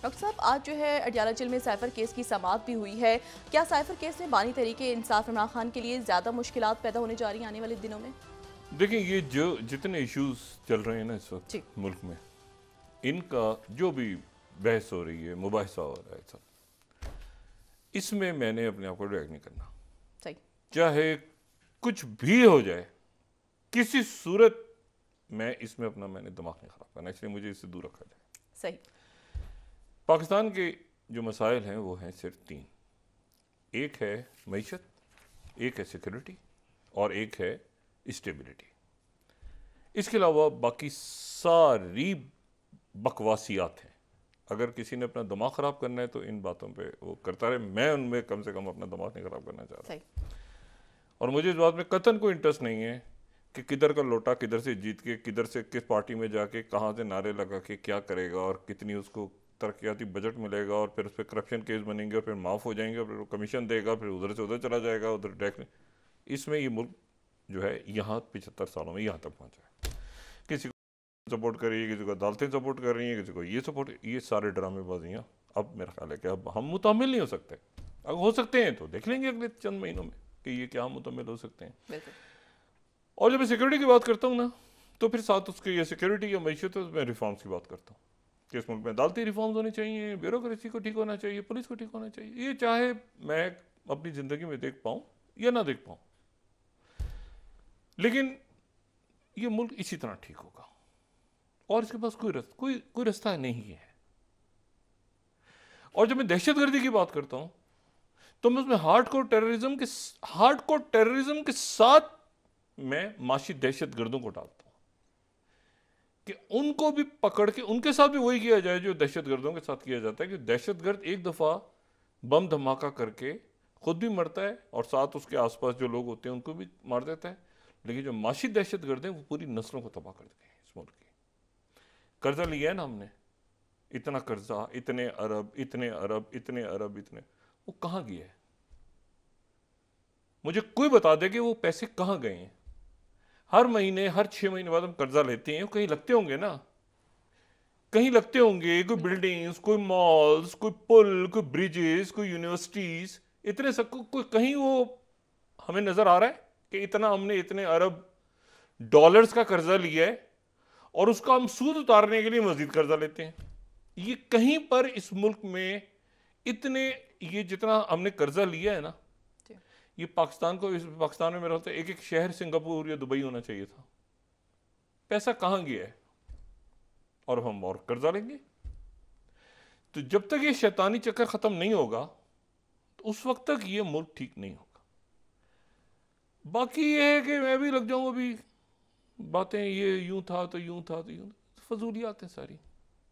Doctor साहब, आज जो है अडियाला जेल में साइफर केस की समाअत भी हुई है। क्या साइफर केस में बानी तरीके इंसाफ इमरान खान के लिए ज़्यादा मुश्किलात पैदा होने जा रही हैं आने वाले दिनों में? देखिए, ये जो जितने इश्यूज चल रहे हैं ना इस वक्त जी। मुल्क में, इनका जो भी बहस हो रही है, मुबाहिसा हो रहा है, सब इसमें मैंने अपने आप को ड्रैग नहीं करना। सही। चाहे कुछ भी हो जाए, किसी सूरत मैं इसमें अपना मैंने दिमाग नहीं खराब करना, इसलिए मुझे इससे दूर रखा जाए। सही। पाकिस्तान के जो मसाइल हैं वो हैं सिर्फ तीन। एक है मईशत, एक है सिक्योरिटी और एक है स्टेबिलिटी। इसके अलावा बाकी सारी बकवासियात हैं। अगर किसी ने अपना दिमाग ख़राब करना है तो इन बातों पे वो करता रहे, मैं उनमें कम से कम अपना दिमाग नहीं ख़राब करना चाहता। सही। और मुझे इस बात में कतन कोई इंटरेस्ट नहीं है कि किधर का लोटा किधर से जीत के किधर से किस पार्टी में जाके कहाँ से नारे लगा के क्या करेगा और कितनी उसको तरक्याती बजट मिलेगा और फिर उस पर करप्शन केस बनेंगे और फिर माफ़ हो जाएंगे और फिर वो कमीशन देगा, फिर उधर से उधर चला जाएगा, उधर टैक्स। इसमें ये मुल्क जो है यहाँ 75 सालों में यहाँ तक पहुँचा है। किसी को सपोर्ट कर रही है, किसी को अदालतें सपोर्ट कर रही हैं, किसी को ये सपोर्ट, ये सारे ड्रामेबाजियाँ अब मेरा ख्याल है कि अब हम मुतामिल नहीं हो सकते। अगर हो सकते हैं तो देख लेंगे अगले चंद महीनों में कि ये क्या मुतामिल हो सकते हैं। बिल्कुल। और जब मैं सिक्योरिटी की बात करता हूँ ना, तो फिर साथ उसके ये सिक्योरिटी या मैशत में रिफॉर्म्स की बात करता हूँ कि इस मुल्क में अदालती रिफॉर्म्स होने चाहिए, ब्यूरोक्रेसी को ठीक होना चाहिए, पुलिस को ठीक होना चाहिए। ये चाहे मैं अपनी ज़िंदगी में देख पाऊँ या ना देख पाऊँ, लेकिन ये मुल्क इसी तरह ठीक होगा और इसके पास कोई रास्ता नहीं है। और जब मैं दहशतगर्दी की बात करता हूँ तो मैं उसमें हार्डकोर टेररिज्म के साथ मैं माशी दहशतगर्दों को डालता हूँ कि उनको भी पकड़ के उनके साथ भी वही किया जाए जो दहशतगर्दों के साथ किया जाता है कि दहशतगर्द एक दफ़ा बम धमाका करके खुद भी मरता है और साथ उसके आसपास जो लोग होते हैं उनको भी मार देता है, लेकिन जो माशी दहशतगर्द हैं वो पूरी नस्लों को तबाह कर देते हैं। इस मुल्क की कर्जा लिया है ना हमने, इतना कर्जा, इतने अरब इतने अरब इतने अरब इतने, वो कहाँ गया है? मुझे कोई बता दे कि वो पैसे कहाँ गए हैं। हर महीने हर 6 महीने बाद हम कर्जा लेते हैं, कहीं लगते होंगे ना, कहीं लगते होंगे, कोई बिल्डिंग्स, कोई मॉल्स, कोई पुल, कोई ब्रिजेस, कोई यूनिवर्सिटीज, इतने सबको कोई कहीं वो हमें नजर आ रहा है कि इतना हमने इतने अरब डॉलर्स का कर्जा लिया है और उसका हम सूद उतारने के लिए मजीद कर्जा लेते हैं। ये कहीं पर इस मुल्क में इतने, ये जितना हमने कर्जा लिया है ना, ये पाकिस्तान में मेरा होता है एक एक शहर सिंगापुर या दुबई होना चाहिए था। पैसा कहाँ गया है और हम और कर्जा लेंगे। तो जब तक ये शैतानी चक्कर खत्म नहीं होगा तो उस वक्त तक ये मुल्क ठीक नहीं होगा। बाकी ये है कि मैं भी लग जाऊं अभी बातें, ये यूं था तो यूं था तो यूं, फजूलियात हैं सारी।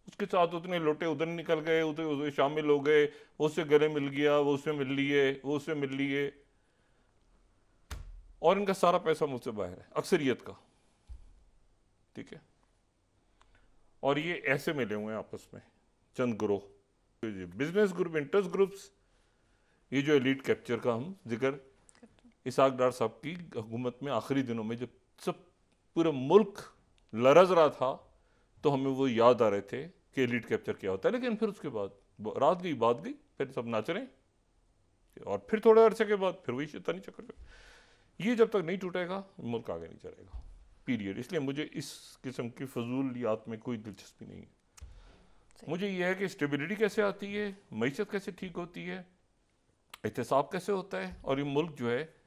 उसके साथ उतने लोटे उधर निकल गए, उधर शामिल हो गए, वो उससे गले मिल गया, वो उससे मिल लिए, वो उससे मिल लिए, और इनका सारा पैसा मुझसे बाहर है, अक्सरियत का। ठीक है, और ये ऐसे मिले हुए हैं आपस में चंद ग्रोह, बिजनेस ग्रुप, इंटरेस्ट ग्रुप्स। ये जो एलीट कैप्चर का हम जिक्र इसहाक डार साहब की हुकूमत में आखिरी दिनों में जब सब पूरा मुल्क लरज रहा था तो हमें वो याद आ रहे थे कि एलीट कैप्चर क्या होता है। लेकिन फिर उसके बाद रात गई बात गई, फिर सब नाच रहे हैं और फिर थोड़े अरसे के बाद फिर वही शैतानी चक्कर। ये जब तक नहीं टूटेगा मुल्क आगे नहीं चलेगा, पीरियड। इसलिए मुझे इस किस्म की फजूलियात में कोई दिलचस्पी नहीं है। मुझे यह है कि स्टेबिलिटी कैसे आती है, मईशत कैसे ठीक होती है, एहतसाब कैसे होता है, और ये मुल्क जो है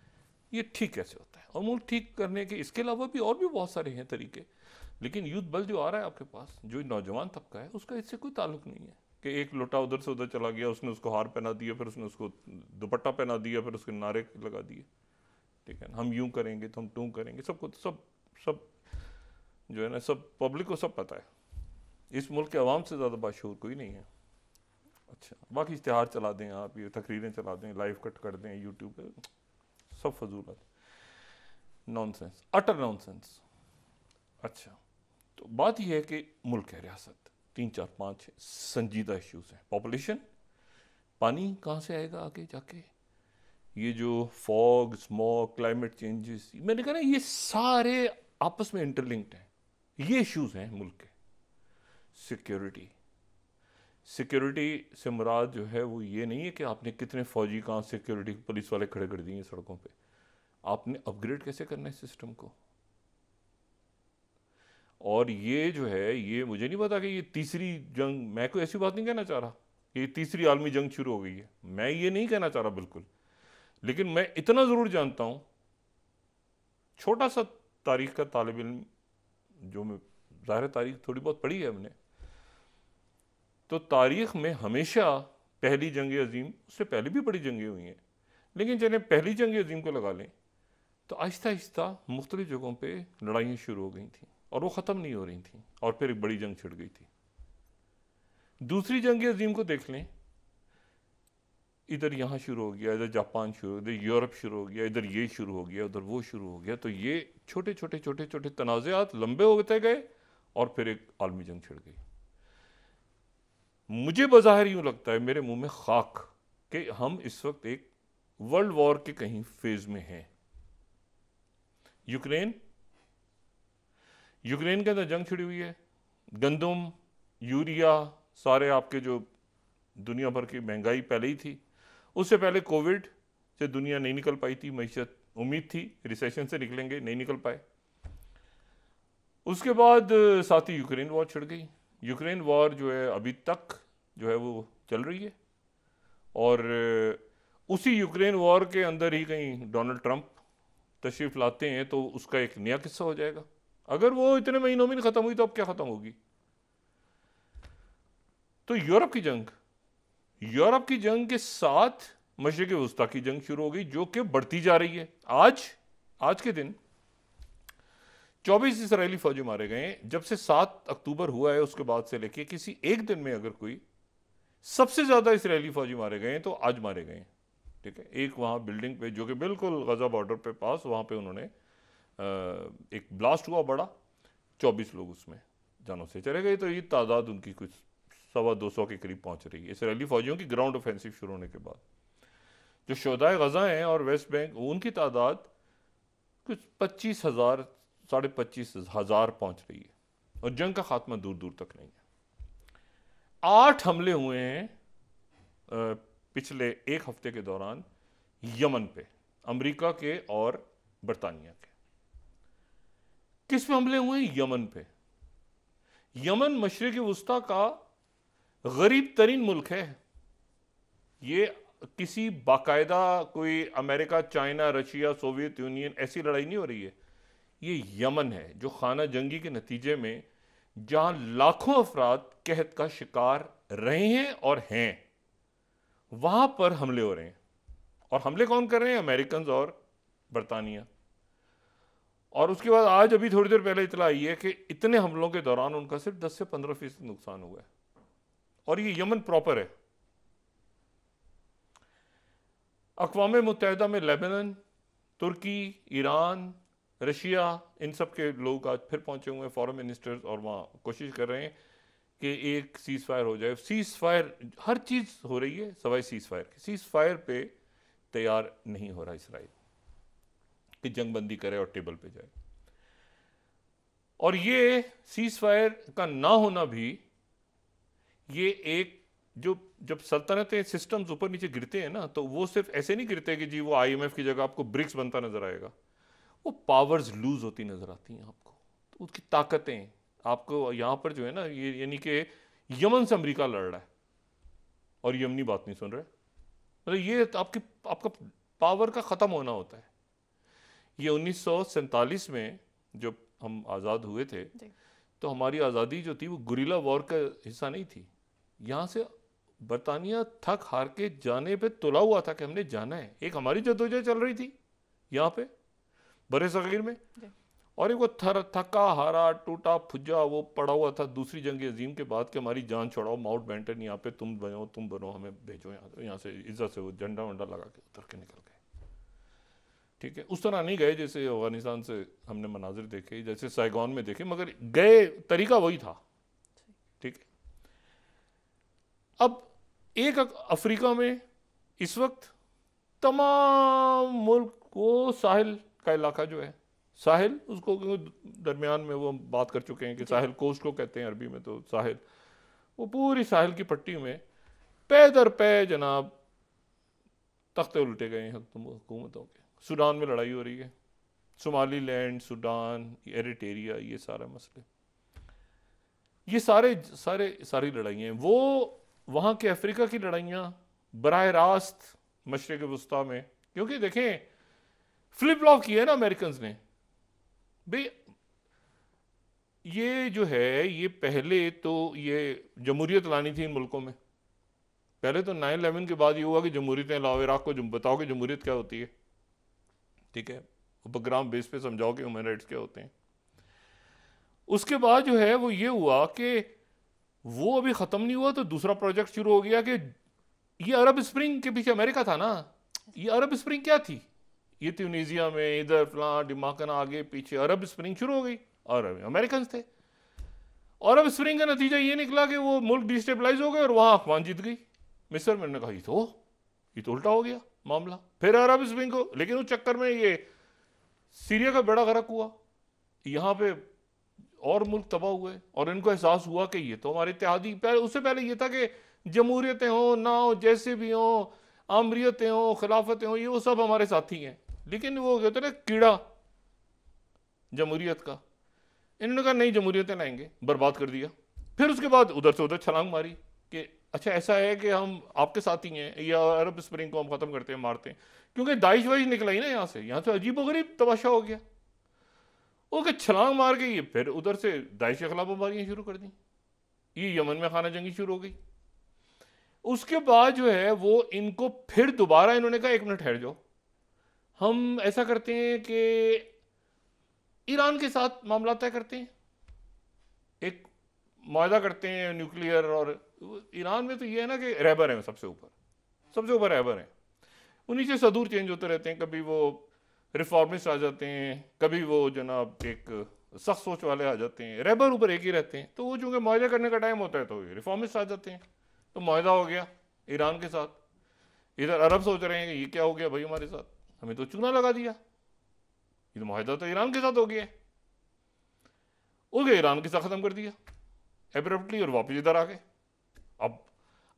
ये ठीक कैसे होता है। और मुल्क ठीक करने के इसके अलावा भी और भी बहुत सारे हैं तरीके। लेकिन यूथ बल जो आ रहा है आपके पास, जो नौजवान तबका है, उसका इससे कोई ताल्लुक नहीं है कि एक लोटा उधर से उधर चला गया, उसने उसको हार पहना दिया, फिर उसने उसको दुपट्टा पहना दिया, फिर उसके नारे लगा दिए। ठीक है, हम यूं करेंगे तो हम तू करेंगे, सबको सब जो है ना, सब पब्लिक को सब पता है। इस मुल्क के अवाम से ज़्यादा बाशऊर कोई नहीं है। अच्छा, बाकी इश्तिहार चला दें आप, ये तकरीरें चला दें, लाइव कट कर दें यूट्यूब पे, सब फजूल, नॉनसेंस, अटर नॉनसेंस। अच्छा, तो बात यह है कि मुल्क है, रियासत 3 4 5 संजीदा इश्यूज हैं। पॉपुलेशन, पानी कहाँ से आएगा आगे जाके, ये जो फॉग, स्मॉग, क्लाइमेट चेंजेस, मैंने कहा ना ये सारे आपस में इंटरलिंक्ड हैं। ये इश्यूज हैं मुल्क के। सिक्योरिटी, सिक्योरिटी से मुराद जो है वो ये नहीं है कि आपने कितने फौजी कहाँ सिक्योरिटी पुलिस वाले खड़े कर दिए सड़कों पे, आपने अपग्रेड कैसे करना है सिस्टम को। और ये जो है, ये मुझे नहीं पता कि ये तीसरी जंग, मैं कोई ऐसी बात नहीं कहना चाह रहा कि ये तीसरी आलमी जंग शुरू हो गई है, मैं ये नहीं कहना चाह रहा बिल्कुल, लेकिन मैं इतना ज़रूर जानता हूँ, छोटा सा तारीख का तालिब इल्म जो मैं, ज़ाहिर तारीख थोड़ी बहुत पढ़ी है हमने, तो तारीख में हमेशा पहली जंग अजीम, उससे पहले भी बड़ी जंगें हुई हैं, लेकिन जब पहली जंग अजीम को लगा लें तो आहिस्ता आहिस्ता मुख्तलिफ जगहों पे लड़ाइयाँ शुरू हो गई थी और वो ख़त्म नहीं हो रही थी, और फिर एक बड़ी जंग छिड़ गई थी। दूसरी जंग अजीम को देख लें, इधर यहाँ शुरू हो गया, इधर जापान शुरू हो गया, इधर यूरोप शुरू हो गया, इधर ये शुरू हो गया, उधर वो शुरू हो गया, तो ये छोटे छोटे छोटे छोटे तनाज़ात लंबे होते गए और फिर एक आलमी जंग छिड़ गई। मुझे बज़ाहिर यूँ लगता है, मेरे मुंह में खाक, कि हम इस वक्त एक वर्ल्ड वॉर के कहीं फेज में हैं। यूक्रेन के अंदर जंग छिड़ी हुई है, गंदम, यूरिया, सारे आपके जो दुनिया भर की महंगाई पहले ही थी, उससे पहले कोविड से दुनिया नहीं निकल पाई थी, मईशत उम्मीद थी रिसेशन से निकलेंगे, नहीं निकल पाए। उसके बाद साथ ही यूक्रेन वॉर छिड़ गई। यूक्रेन वॉर जो है अभी तक जो है वो चल रही है, और उसी यूक्रेन वॉर के अंदर ही कहीं डोनाल्ड ट्रंप तशरीफ लाते हैं तो उसका एक नया किस्सा हो जाएगा। अगर वो इतने महीनों में नहीं खत्म हुई तो अब क्या खत्म होगी। तो यूरोप की जंग के साथ मशरिक वस्ता की जंग शुरू हो गई, जो कि बढ़ती जा रही है। आज के दिन 24 इसराइली फौजी मारे गए। जब से 7 अक्टूबर हुआ है उसके बाद से लेके किसी एक दिन में अगर कोई सबसे ज्यादा इसराइली फौजी मारे गए तो आज मारे गए, ठीक है। एक वहाँ बिल्डिंग पे जो कि बिल्कुल गजा बॉर्डर पे पास, वहाँ पे उन्होंने एक ब्लास्ट हुआ बड़ा, 24 लोग उसमें जानों से चले गए। तो ये तादाद उनकी कुछ 250 के करीब पहुँच रही है इसराइली फौजियों की ग्राउंड ऑफेंसिव शुरू होने के बाद। जो शोहदाए गजा हैं और वेस्ट बैंक, उनकी तादाद कुछ 25,000 25,000 पहुँच रही है, और जंग का खात्मा दूर दूर तक नहीं है। 8 हमले हुए हैं पिछले एक हफ्ते के दौरान यमन पे, अमेरिका के और बरतानिया के। किस पे हमले हुए हैं? यमन पे। यमन मशरिक वस्ता का गरीब तरीन मुल्क है। ये किसी बाकायदा कोई America, China, Russia, Soviet union ऐसी लड़ाई नहीं हो रही है। ये यमन है जो खाना जंगी के नतीजे में जहां लाखों अफराद कहत का शिकार रहे हैं और हैं, वहां पर हमले हो रहे हैं। और हमले कौन कर रहे हैं? अमेरिकन और बरतानिया। और उसके बाद आज अभी थोड़ी देर पहले इतला आई है कि इतने हमलों के दौरान उनका सिर्फ 10 से 15% नुकसान हुआ है, और ये यमन प्रॉपर है। अक़वाम मुत्तहिदा में लेबनान, तुर्की, ईरान, रशिया, इन सब के लोग आज फिर पहुंचे हुए हैं, फॉरेन मिनिस्टर्स, और वहाँ कोशिश कर रहे हैं कि एक सीज़ फायर हो जाए। सीज़ फायर, हर चीज़ हो रही है सवाए सीज़ फायर की। सीज़ फायर पे तैयार नहीं हो रहा इसराइल कि जंगबंदी करे और टेबल पे जाए। और ये सीज़ फायर का ना होना भी, ये एक जो जब सल्तनतें सिस्टम्स ऊपर नीचे गिरते हैं ना, तो वो सिर्फ ऐसे नहीं गिरते कि जी वो IMF की जगह आपको ब्रिक्स बनता नजर आएगा। वो पावर्स लूज होती नजर आती हैं आपको, तो उसकी ताकतें आपको यहाँ पर जो है ना, ये यानी कि यमन से अमेरिका लड़ रहा है और यमनी बात नहीं सुन रहे, मतलब ये आपका पावर का ख़त्म होना होता है। ये 1947 में जब हम आज़ाद हुए थे, तो हमारी आज़ादी जो थी वो गुरिल्ला वॉर का हिस्सा नहीं थी। यहाँ से बरतानिया थक हार के जाने पे तुला हुआ था कि हमने जाना है। एक हमारी जद्दोजहद चल रही थी यहाँ पे बरे सगीर में, और एक वो थका हारा टूटा फुजा वो पड़ा हुआ था दूसरी जंग अजीम के बाद कि हमारी जान छोड़ाओ, माउंट बेंटन यहाँ पे तुम बनो, हमें भेजो यहाँ से इज्जत से। वो झंडा वंडा लगा के उतर के निकल गए, ठीक है। उस तरह नहीं गए जैसे अफगानिस्तान से हमने मनाजिर देखे, जैसे साइगॉन में देखे, मगर गए तरीका वही था, ठीक है। अब एक अफ्रीका में इस वक्त तमाम मुल्क, वो साहिल का इलाका जो है, साहिल उसको दरमियान में वो हम बात कर चुके हैं कि साहिल कोस्ट को कहते हैं अरबी में, तो साहिल वो पूरी साहिल की पट्टी में पे दर पे जनाब तख्ते उल्टे गए हैं हुकूमतों के। सूडान में लड़ाई हो रही है, सोमालीलैंड, सूडान, एरिटेरिया, ये सारे मसले, ये सारी लड़ाइयाँ हैं। वो वहाँ के अफ्रीका की लड़ाइयाँ बराह रास्त मशरिक़ वस्ता में, क्योंकि देखें फ्लिप फ्लॉप किया है ना अमेरिकन ने भाई। ये जो है, ये पहले तो ये जमहूरियत लानी थी इन मुल्कों में। पहले तो 9/11 के बाद ये हुआ कि जमहूरियतें लाओ, इराक को बताओ कि जमहूरियत क्या होती है, ठीक है, उपग्राम बेस पे समझाओ कि ह्यूमन राइट्स क्या होते हैं। उसके बाद जो है वो ये हुआ कि वो अभी ख़त्म नहीं हुआ तो दूसरा प्रोजेक्ट शुरू हो गया कि ये अरब स्प्रिंग के पीछे अमेरिका था ना। ये अरब स्प्रिंग क्या थी? ये ट्यूनीजिया में इधर फलां डिमाकन आगे पीछे अरब स्प्रिंग शुरू हो गई और अमेरिकन थे। और अब स्प्रिंग का नतीजा ये निकला कि वो मुल्क डिस्टेबलाइज हो गए और वहां अफगान जीत गई। मिस्र में कहा ये तो उल्टा हो गया मामला, फिर अरब स्प्रिंग को, लेकिन उस चक्कर में ये सीरिया का बेड़ा गर्क हुआ, यहाँ पे और मुल्क तबाह हुए और इनको एहसास हुआ कि ये तो हमारे इत्तेहादी, उससे पहले ये था कि जमहूरियतें हो ना हो, जैसे भी हो, आमरीतें हो, खिलाफतें हो, ये वो सब हमारे साथी हैं। लेकिन वो कहते ना कीड़ा जमहूरियत का, इन्होंने कहा नहीं जमहूरियतें लाएंगे, बर्बाद कर दिया। फिर उसके बाद उधर से उधर छलांग मारी कि अच्छा ऐसा है कि हम आपके साथ ही हैं, या अरब स्प्रिंग को हम खत्म करते हैं, मारते हैं, क्योंकि दाइश वाइश निकला ही ना यहाँ से अजीबोगरीब तमाशा हो गया। ओके, छलांग मार के ये फिर उधर से दाइश के खिलाफ बमबारियां शुरू कर दी, ये यमन में खाना जंगी शुरू हो गई। उसके बाद जो है वो इनको फिर दोबारा इन्होंने कहा 1 मिनट ठहर जाओ, हम ऐसा करते हैं कि ईरान के साथ मामला तय करते हैं, एक मुआहदा करते हैं न्यूक्लियर। और ईरान में तो ये है ना कि रहबर है सबसे ऊपर रहबर है, उन्हीं से सदूर चेंज होते रहते हैं, कभी वो रिफॉर्मिस्ट आ जाते हैं, कभी वो जनाब एक सख्त सोच वाले आ जाते हैं, रहबर ऊपर एक ही रहते हैं। तो वो चूंकि मुआहदा करने का टाइम होता है तो रिफॉर्मिस्ट आ जाते हैं, तो मुआहदा हो गया ईरान के साथ। इधर अरब सोच रहे हैं कि ये क्या हो गया भाई हमारे साथ, हमें तो चूना लगा दिया, ये तो मुआहदा तो ईरान के साथ हो गया। ईरान के साथ खत्म कर दिया एब्रप्टली और वापस इधर आ गए।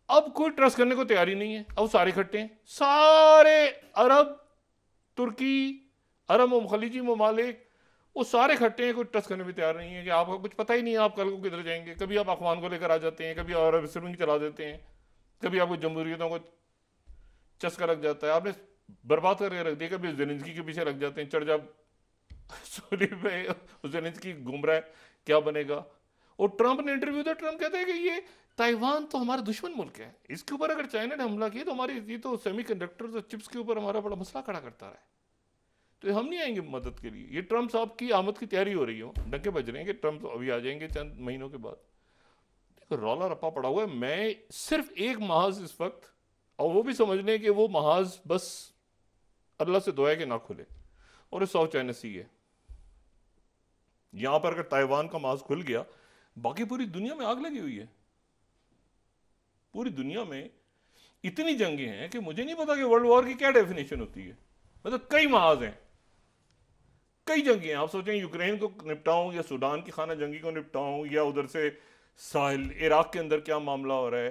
अब कोई ट्रस्ट करने को तैयारी नहीं है। अब सारे इकट्ठे हैं, सारे अरब, तुर्की, अरब खलीजी ममालिक, वो सारे इकट्ठे हैं, कोई ट्रस्ट करने में तैयार नहीं है कि आपको कुछ पता ही नहीं है आप कल को किधर जाएंगे। कभी आप अफगान को लेकर आ जाते हैं, कभी अरब स्प्रिंग चला देते हैं, कभी आपको जमहूरियतों को चस्का लग जाता है, आपने बर्बाद करके रख दिया, कभी ज़ेलेंस्की के पीछे लग जाते हैं, चढ़ जा सोली पे ज़ेलेंस्की घूम रहा है क्या बनेगा। और ट्रंप ने इंटरव्यू दिया, ट्रंप कहते हैं कि ये ताइवान तो हमारा दुश्मन मुल्क है, इसके ऊपर अगर चाइना ने हमला किया तो हमारी ये तो सेमीकंडक्टर्स और चिप्स के ऊपर हमारा बड़ा मसला खड़ा करता है, तो हम नहीं आएंगे मदद के लिए। ये ट्रंप साहब की आमद की तैयारी हो रही हो, डंके बज रहे हैं कि ट्रंप अभी आ जाएंगे चंद महीनों के बाद। देखो रौला रप्पा पड़ा हुआ है। मैं सिर्फ एक महाज इस वक्त, और वो भी समझने कि वो महाज बस अल्लाह से दुआ है कि ना खुले, और ये साउथ चाइना सी है। यहां पर अगर ताइवान का महाज खुल गया, बाकी पूरी दुनिया में आग लगी हुई है। पूरी दुनिया में इतनी जंगें हैं कि मुझे नहीं पता कि वर्ल्ड वॉर की क्या डेफिनेशन होती है। मतलब कई महाज हैं, कई जंगें हैं। आप सोचें यूक्रेन को निपटाऊं, या सूडान की खाना जंगी को निपटाऊं, या उधर से साहिल इराक के अंदर क्या मामला हो रहा है,